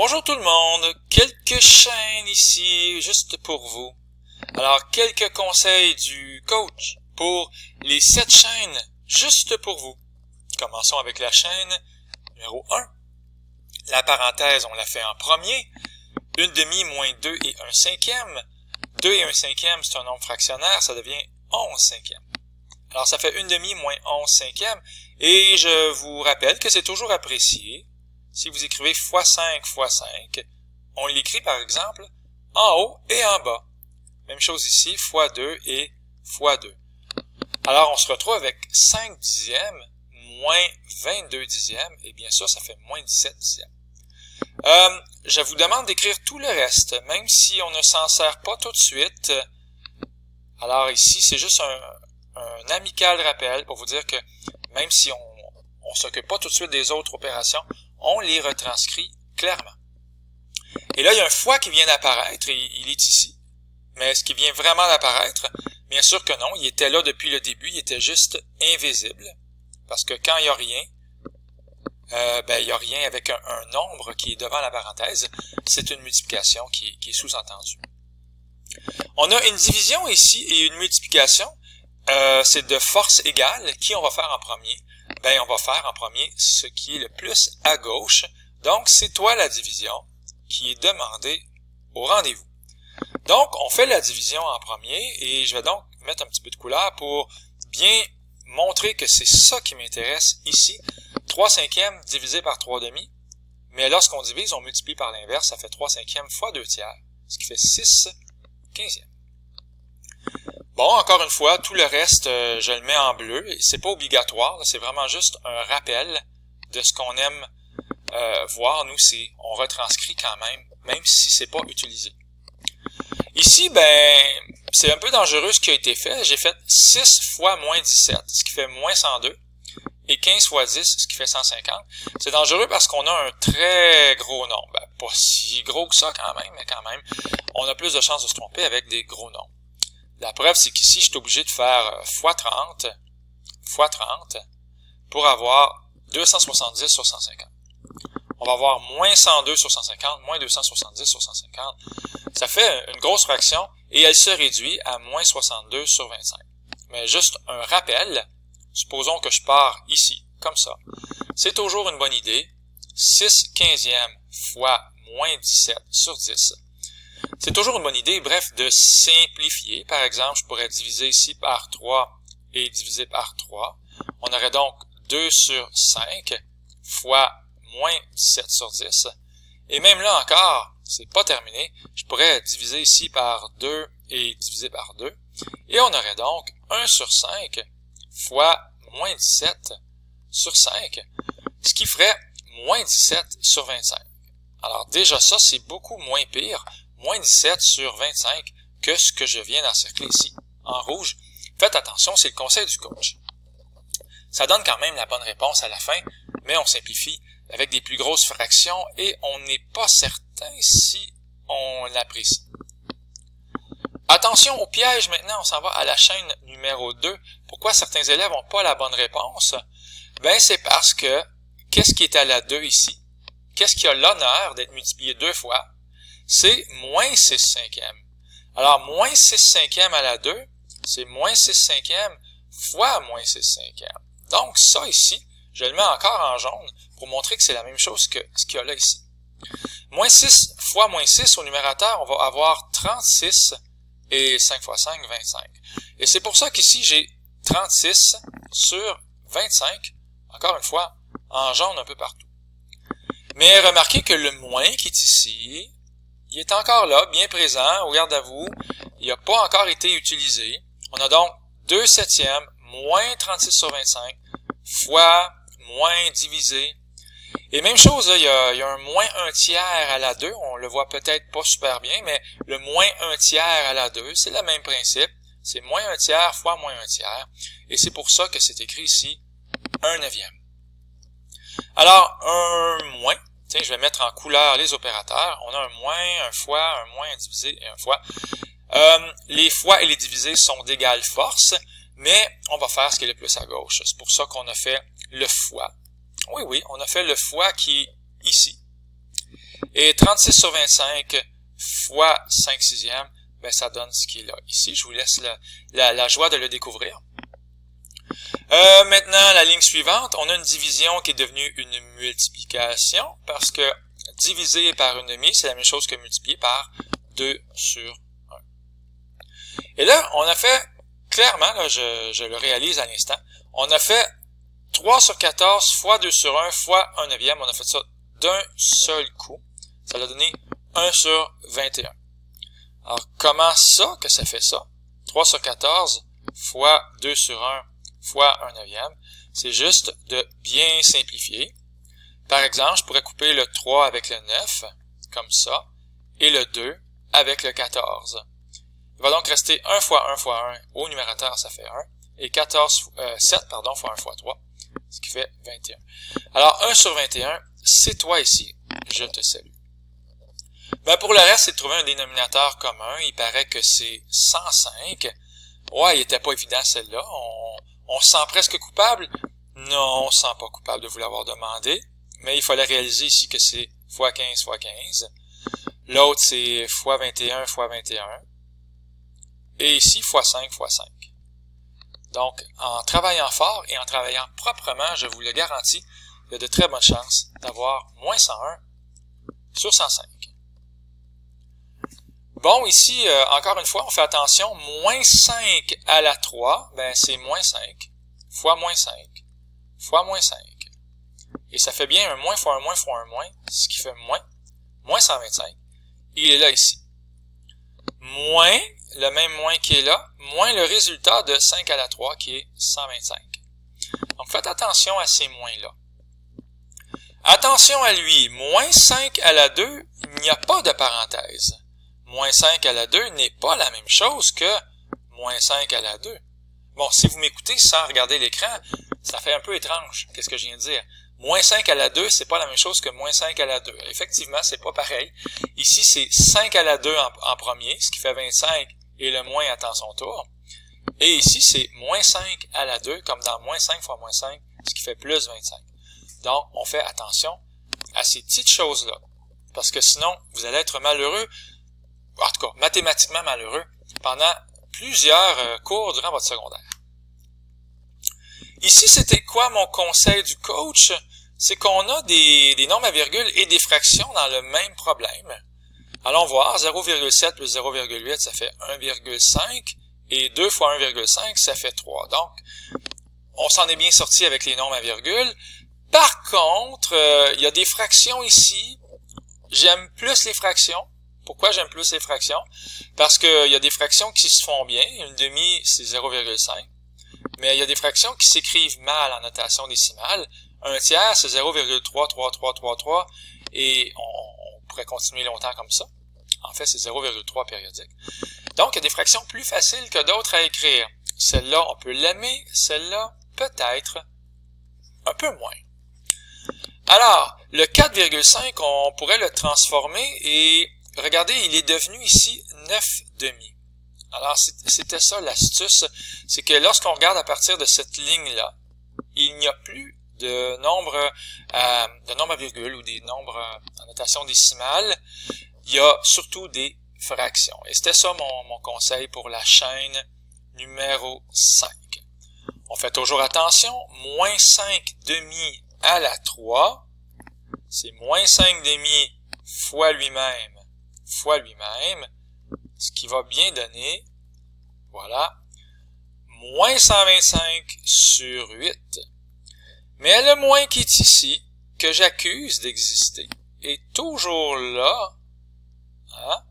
Bonjour tout le monde, quelques chaînes ici juste pour vous. Alors, quelques conseils du coach pour les 7 chaînes juste pour vous. Commençons avec la chaîne numéro 1. La parenthèse, on la fait en premier. 1/2 moins 2 et 1/5. 2 et 1/5, c'est un nombre fractionnaire, ça devient 11/5. Alors, ça fait 1/2 moins 11/5. Et je vous rappelle que c'est toujours apprécié. Si vous écrivez x5 x 5, on l'écrit par exemple en haut et en bas. Même chose ici, x2 et x2. Alors on se retrouve avec 5 dixièmes moins 22 dixièmes, et bien sûr ça fait moins 17 dixièmes. Je vous demande d'écrire tout le reste, même si on ne s'en sert pas tout de suite. Alors ici, c'est juste un amical rappel pour vous dire que même si on ne s'occupe pas tout de suite des autres opérations, on les retranscrit clairement. Et là, il y a un fois qui vient d'apparaître, et il est ici. Mais est-ce qu'il vient vraiment d'apparaître? Bien sûr que non, il était là depuis le début, il était juste invisible. Parce que quand il n'y a rien, il n'y a rien avec un nombre qui est devant la parenthèse. C'est une multiplication qui est sous-entendue. On a une division ici et une multiplication. C'est de force égale. Qui on va faire en premier? On va faire en premier ce qui est le plus à gauche. Donc, c'est toi la division qui est demandée au rendez-vous. Donc, on fait la division en premier et je vais donc mettre un petit peu de couleur pour bien montrer que c'est ça qui m'intéresse ici. 3/5 divisé par 3/2. Mais lorsqu'on divise, on multiplie par l'inverse, ça fait 3/5 fois 2/3, ce qui fait 6/15. Bon, encore une fois, tout le reste, je le mets en bleu. C'est pas obligatoire, c'est vraiment juste un rappel de ce qu'on aime voir. Nous, on retranscrit quand même si c'est pas utilisé. Ici, c'est un peu dangereux ce qui a été fait. J'ai fait 6 fois moins 17, ce qui fait moins 102, et 15 fois 10, ce qui fait 150. C'est dangereux parce qu'on a un très gros nombre. Pas si gros que ça quand même, mais quand même, on a plus de chances de se tromper avec des gros nombres. La preuve, c'est qu'ici, je suis obligé de faire x 30 pour avoir 270 sur 150. On va avoir moins 102 sur 150, moins 270 sur 150. Ça fait une grosse fraction et elle se réduit à moins 62 sur 25. Mais juste un rappel, supposons que je pars ici, comme ça. C'est toujours une bonne idée. 6/15 fois moins 17 sur 10. C'est toujours une bonne idée, bref, de simplifier. Par exemple, je pourrais diviser ici par 3 et diviser par 3. On aurait donc 2 sur 5 fois moins 17 sur 10. Et même là encore, c'est pas terminé. Je pourrais diviser ici par 2 et diviser par 2. Et on aurait donc 1 sur 5 fois moins 17 sur 5, ce qui ferait moins 17 sur 25. Alors déjà ça, c'est beaucoup moins pire. Moins 17 sur 25 que ce que je viens d'encercler ici, en rouge. Faites attention, c'est le conseil du coach. Ça donne quand même la bonne réponse à la fin, mais on simplifie avec des plus grosses fractions et on n'est pas certain si on l'apprécie. Attention au piège maintenant, on s'en va à la chaîne numéro 2. Pourquoi certains élèves n'ont pas la bonne réponse? C'est parce que, qu'est-ce qui est à la 2 ici? Qu'est-ce qui a l'honneur d'être multiplié 2 fois? C'est moins 6/5. Alors, moins 6/5 à la 2, c'est moins 6/5 fois moins 6/5. Donc, ça ici, je le mets encore en jaune pour montrer que c'est la même chose que ce qu'il y a là ici. Moins 6 fois moins 6 au numérateur, on va avoir 36 et 5 fois 5, 25. Et c'est pour ça qu'ici, j'ai 36 sur 25, encore une fois, en jaune un peu partout. Mais remarquez que le moins qui est ici, il est encore là, bien présent, au garde à vous. Il n'a pas encore été utilisé. On a donc 2/7 moins 36 sur 25 fois moins divisé. Et même chose, là, il y a un moins 1/3 à la 2. On le voit peut-être pas super bien, mais le moins 1/3 à la 2, c'est le même principe. C'est moins 1/3 fois moins 1/3. Et c'est pour ça que c'est écrit ici 1/9. Alors, un moins. Tiens, je vais mettre en couleur les opérateurs. On a un moins, un fois, un moins, un divisé et un fois. Les fois et les divisés sont d'égale force, mais on va faire ce qui est le plus à gauche. C'est pour ça qu'on a fait le fois. Oui, on a fait le fois qui est ici. Et 36 sur 25 fois 5 sixièmes, ben ça donne ce qui est là. Ici, je vous laisse la joie de le découvrir. Maintenant, la ligne suivante, on a une division qui est devenue une multiplication parce que diviser par une demi, c'est la même chose que multiplier par 2 sur 1. Et là, on a fait, clairement, là, je le réalise à l'instant, on a fait 3 sur 14 fois 2 sur 1 fois 1 neuvième. On a fait ça d'un seul coup. Ça a donné 1 sur 21. Alors, comment ça que ça fait ça? 3 sur 14 fois 2 sur 1 fois 1 neuvième. C'est juste de bien simplifier. Par exemple, je pourrais couper le 3 avec le 9, comme ça, et le 2 avec le 14. Il va donc rester 1 fois 1 fois 1. Au numérateur, ça fait 1. Et 7 fois 1 fois 3, ce qui fait 21. Alors, 1 sur 21, c'est toi ici. Je te salue. Ben, pour le reste, c'est de trouver un dénominateur commun. Il paraît que c'est 105. Ouais, il n'était pas évident celle-là. On se sent presque coupable. Non, on ne se sent pas coupable de vous l'avoir demandé. Mais il fallait réaliser ici que c'est fois 15 fois 15. L'autre, c'est fois 21 fois 21. Et ici, fois 5 fois 5. Donc, en travaillant fort et en travaillant proprement, je vous le garantis, il y a de très bonnes chances d'avoir moins 101 sur 105. Bon, ici, encore une fois, on fait attention, moins 5 à la 3, ben c'est moins 5, fois moins 5, fois moins 5. Et ça fait bien un moins fois un moins fois un moins, ce qui fait moins 125. Il est là ici. Moins, le même moins qui est là, moins le résultat de 5 à la 3 qui est 125. Donc faites attention à ces moins-là. Attention à lui, moins 5 à la 2, il n'y a pas de parenthèse. Moins 5 à la 2 n'est pas la même chose que moins 5 à la 2. Bon, si vous m'écoutez sans regarder l'écran, ça fait un peu étrange. Qu'est-ce que je viens de dire? Moins 5 à la 2, c'est pas la même chose que moins 5 à la 2. Effectivement, c'est pas pareil. Ici, c'est 5 à la 2 en premier, ce qui fait 25, et le moins attend son tour. Et ici, c'est moins 5 à la 2, comme dans moins 5 fois moins 5, ce qui fait plus 25. Donc, on fait attention à ces petites choses-là. Parce que sinon, vous allez être malheureux, en tout cas, mathématiquement malheureux, pendant plusieurs cours durant votre secondaire. Ici, c'était quoi mon conseil du coach? C'est qu'on a des nombres à virgule et des fractions dans le même problème. Allons voir, 0,7 plus 0,8, ça fait 1,5, et 2 fois 1,5, ça fait 3. Donc, on s'en est bien sorti avec les nombres à virgule. Par contre, il y a des fractions ici. J'aime plus les fractions. Pourquoi j'aime plus les fractions? Parce qu'il y a des fractions qui se font bien. Une demi, c'est 0,5. Mais il y a des fractions qui s'écrivent mal en notation décimale. Un tiers, c'est 0,33333, et on pourrait continuer longtemps comme ça. En fait, c'est 0,3 périodique. Donc, il y a des fractions plus faciles que d'autres à écrire. Celle-là, on peut l'aimer. Celle-là, peut-être un peu moins. Alors, le 4,5, on pourrait le transformer et regardez, il est devenu ici 9 demi. Alors, c'était ça l'astuce, c'est que lorsqu'on regarde à partir de cette ligne-là, il n'y a plus de nombres à virgule ou des nombres en notation décimale. Il y a surtout des fractions. Et c'était ça mon conseil pour la chaîne numéro 5. On fait toujours attention, moins 5 demi à la 3, c'est moins 5 demi fois lui-même, ce qui va bien donner, voilà, moins 125 sur 8. Mais le moins qui est ici, que j'accuse d'exister, est toujours là. Hein?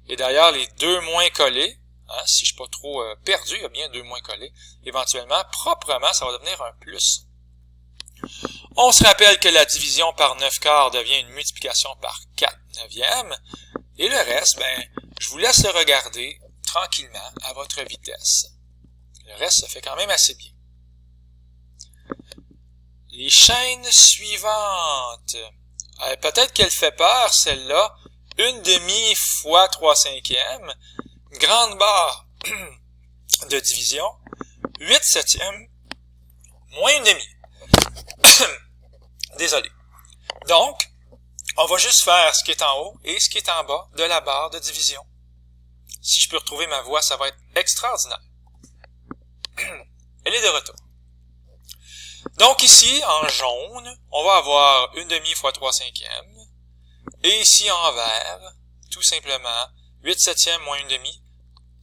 Et d'ailleurs, les deux moins collés, hein, si je ne suis pas trop perdu, il y a bien deux moins collés, éventuellement, proprement, ça va devenir un plus. On se rappelle que la division par 9 quarts devient une multiplication par 4 neuvièmes. Et le reste, ben, je vous laisse le regarder tranquillement à votre vitesse. Le reste se fait quand même assez bien. Les chaînes suivantes. Peut-être qu'elle fait peur, celle-là. Une demi fois 3/5, grande barre de division, 8 septièmes, moins une demi. Désolé. Donc, On va juste faire ce qui est en haut et ce qui est en bas de la barre de division. Si je peux retrouver ma voix, ça va être extraordinaire. Elle est de retour. Donc ici, en jaune, on va avoir 1 demi fois 3 cinquièmes. Et ici, en vert, tout simplement, 8 septièmes moins 1 demi.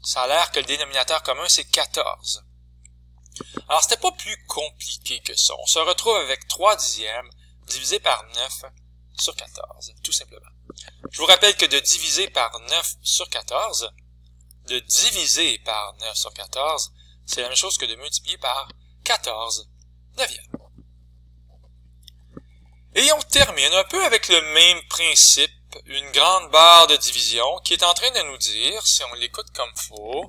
Ça a l'air que le dénominateur commun, c'est 14. Alors, c'était pas plus compliqué que ça. On se retrouve avec 3 dixièmes divisé par 9 sur 14, tout simplement. Je vous rappelle que de diviser par 9 sur 14, c'est la même chose que de multiplier par 14 neuvième. Et on termine un peu avec le même principe, une grande barre de division qui est en train de nous dire, si on l'écoute comme faut,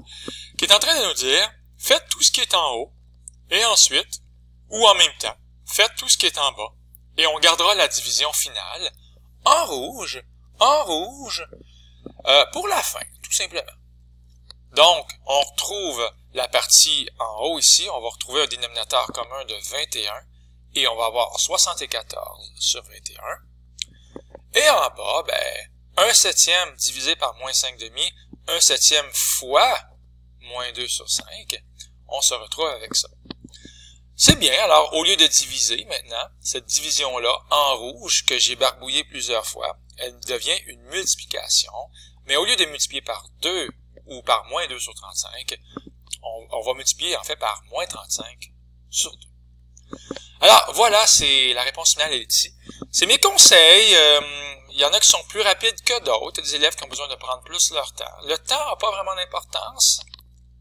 qui est en train de nous dire, faites tout ce qui est en haut, et ensuite, ou en même temps, faites tout ce qui est en bas, et on gardera la division finale en rouge, pour la fin, tout simplement. Donc, on retrouve la partie en haut ici, on va retrouver un dénominateur commun de 21, et on va avoir 74 sur 21. Et en bas, 1 septième divisé par moins 5 demi, 1 septième fois moins 2 sur 5, on se retrouve avec ça. C'est bien, alors au lieu de diviser maintenant, cette division-là en rouge que j'ai barbouillée plusieurs fois, elle devient une multiplication, mais au lieu de multiplier par 2 ou par moins 2 sur 35, on va multiplier en fait par moins 35 sur 2. Alors voilà, c'est la réponse finale, elle est ici. C'est mes conseils. Il y en a qui sont plus rapides que d'autres. Il y a des élèves qui ont besoin de prendre plus leur temps. Le temps n'a pas vraiment d'importance.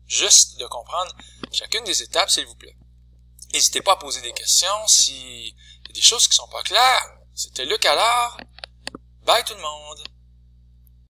Juste de comprendre chacune des étapes, s'il vous plaît. N'hésitez pas à poser des questions s'il y a des choses qui sont pas claires. C'était Luc alors. Bye tout le monde.